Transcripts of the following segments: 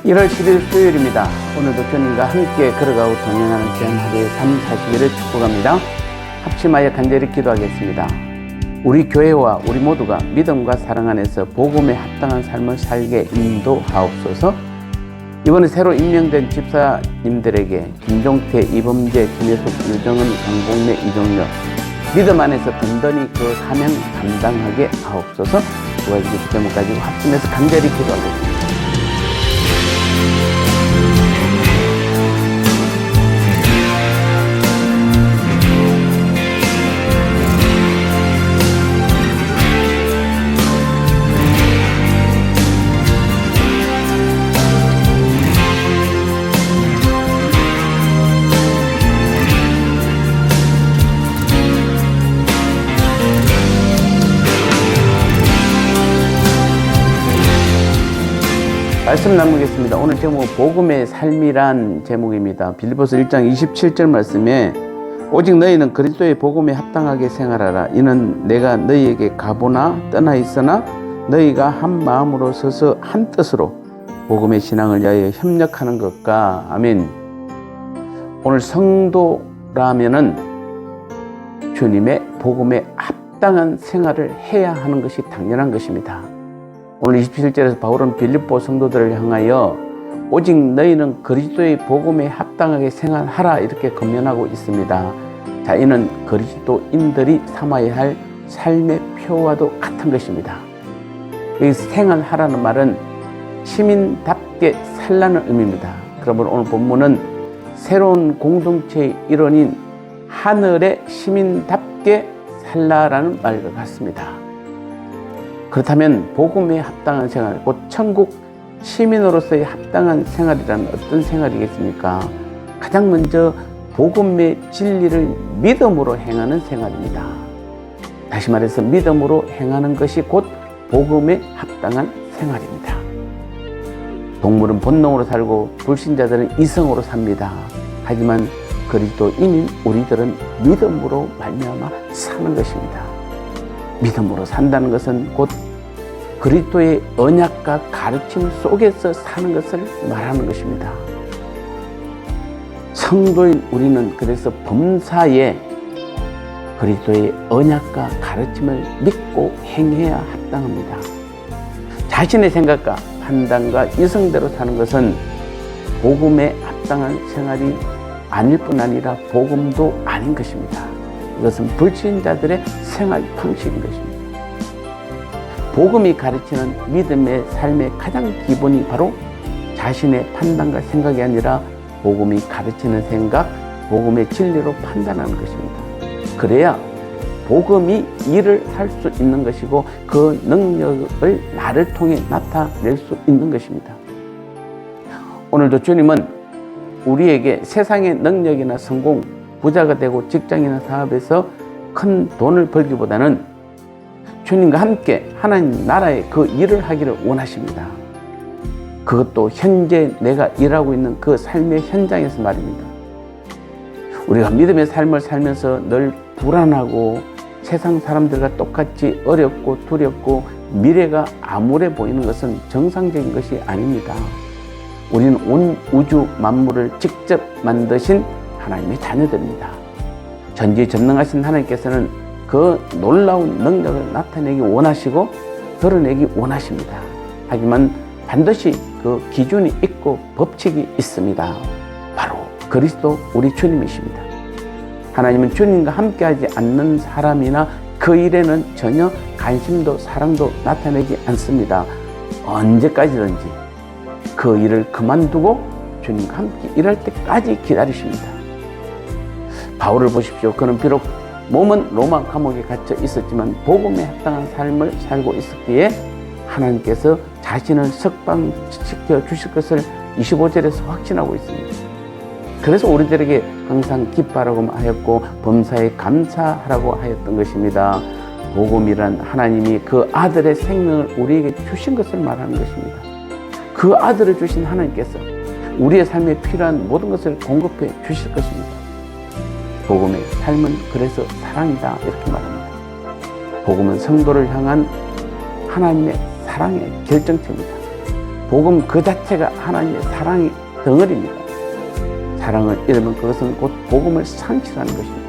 1월 10일 수요일입니다. 오늘도 주님과 함께 걸어가고 동행하는 귀한 하루의 삶 사시기를 축복합니다. 합심하여 간절히 기도하겠습니다. 우리 교회와 우리 모두가 믿음과 사랑 안에서 복음에 합당한 삶을 살게 인도하옵소서. 이번에 새로 임명된 집사님들에게 김종태, 이범재, 김혜숙, 유정은, 강복래, 이종려 믿음 안에서 든든히 그 사명 감당하게 하옵소서. 두 가지 기도 제목 가지고 합심해서 간절히 기도하겠습니다. 말씀 나누겠습니다. 오늘 제목은 복음의 삶이란 제목입니다. 빌립보서 1장 27절 말씀에 오직 너희는 그리스도의 복음에 합당하게 생활하라. 이는 내가 너희에게 가보나 떠나 있으나 너희가 한 마음으로 서서 한 뜻으로 복음의 신앙을 위하여 협력하는 것과 아멘. 오늘 성도라면은 주님의 복음에 합당한 생활을 해야 하는 것이 당연한 것입니다. 오늘 27절에서 바울은 빌립보 성도들을 향하여 오직 너희는 그리스도의 복음에 합당하게 생활하라 이렇게 권면하고 있습니다. 자, 이는 그리스도인들이 삼아야 할 삶의 표와도 같은 것입니다. 여기 생활하라는 말은 시민답게 살라는 의미입니다. 그러므로 오늘 본문은 새로운 공동체의 일원인 하늘의 시민답게 살라라는 말과 같습니다. 그렇다면 복음에 합당한 생활, 곧 천국 시민으로서의 합당한 생활이란 어떤 생활이겠습니까? 가장 먼저 복음의 진리를 믿음으로 행하는 생활입니다. 다시 말해서 믿음으로 행하는 것이 곧 복음에 합당한 생활입니다. 동물은 본능으로 살고 불신자들은 이성으로 삽니다. 하지만 그리스도인인 우리들은 믿음으로 말미암아 사는 것입니다. 믿음으로 산다는 것은 곧 그리스도의 언약과 가르침 속에서 사는 것을 말하는 것입니다. 성도인 우리는 그래서 범사에 그리스도의 언약과 가르침을 믿고 행해야 합당합니다. 자신의 생각과 판단과 이성대로 사는 것은 복음에 합당한 생활이 아닐 뿐 아니라 복음도 아닌 것입니다. 이것은 불신자들의 생활 방식인 것입니다. 복음이 가르치는 믿음의 삶의 가장 기본이 바로 자신의 판단과 생각이 아니라 복음이 가르치는 생각, 복음의 진리로 판단하는 것입니다. 그래야 복음이 일을 할 수 있는 것이고 그 능력을 나를 통해 나타낼 수 있는 것입니다. 오늘도 주님은 우리에게 세상의 능력이나 성공, 부자가 되고 직장이나 사업에서 큰 돈을 벌기보다는 주님과 함께 하나님 나라의 그 일을 하기를 원하십니다. 그것도 현재 내가 일하고 있는 그 삶의 현장에서 말입니다. 우리가 믿음의 삶을 살면서 늘 불안하고 세상 사람들과 똑같이 어렵고 두렵고 미래가 암울해 보이는 것은 정상적인 것이 아닙니다. 우리는 온 우주 만물을 직접 만드신 하나님의 자녀들입니다. 전지전능하신 하나님께서는 그 놀라운 능력을 나타내기 원하시고 드러내기 원하십니다. 하지만 반드시 그 기준이 있고 법칙이 있습니다. 바로 그리스도 우리 주님이십니다. 하나님은 주님과 함께하지 않는 사람이나 그 일에는 전혀 관심도 사랑도 나타내지 않습니다. 언제까지든지 그 일을 그만두고 주님과 함께 일할 때까지 기다리십니다. 바울을 보십시오. 그는 비록 몸은 로마 감옥에 갇혀 있었지만 복음에 합당한 삶을 살고 있었기에 하나님께서 자신을 석방시켜 주실 것을 25절에서 확신하고 있습니다. 그래서 우리들에게 항상 기뻐하라고 하였고 범사에 감사하라고 하였던 것입니다. 복음이란 하나님이 그 아들의 생명을 우리에게 주신 것을 말하는 것입니다. 그 아들을 주신 하나님께서 우리의 삶에 필요한 모든 것을 공급해 주실 것입니다. 복음의 삶은 그래서 사랑이다 이렇게 말합니다. 복음은 성도를 향한 하나님의 사랑의 결정체입니다. 복음 그 자체가 하나님의 사랑의 덩어리입니다. 사랑을 잃으면 그것은 곧 복음을 상실하는 것입니다.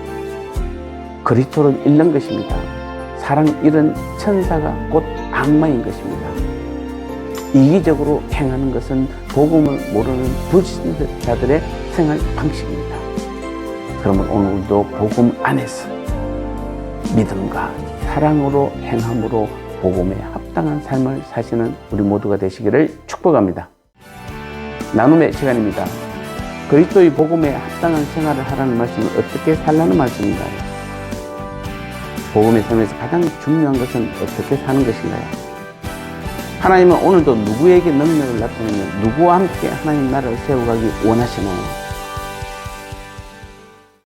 그리스도를 잃는 것입니다. 사랑 잃은 천사가 곧 악마인 것입니다. 이기적으로 행하는 것은 복음을 모르는 불신자들의 생활 방식입니다. 그러면 오늘도 복음 안에서 믿음과 사랑으로 행함으로 복음에 합당한 삶을 사시는 우리 모두가 되시기를 축복합니다. 나눔의 시간입니다. 그리스도의 복음에 합당한 생활을 하라는 말씀은 어떻게 살라는 말씀인가요? 복음의 삶에서 가장 중요한 것은 어떻게 사는 것인가요? 하나님은 오늘도 누구에게 능력을 나타내며 누구와 함께 하나님 나라를 세워가기 원하시나요?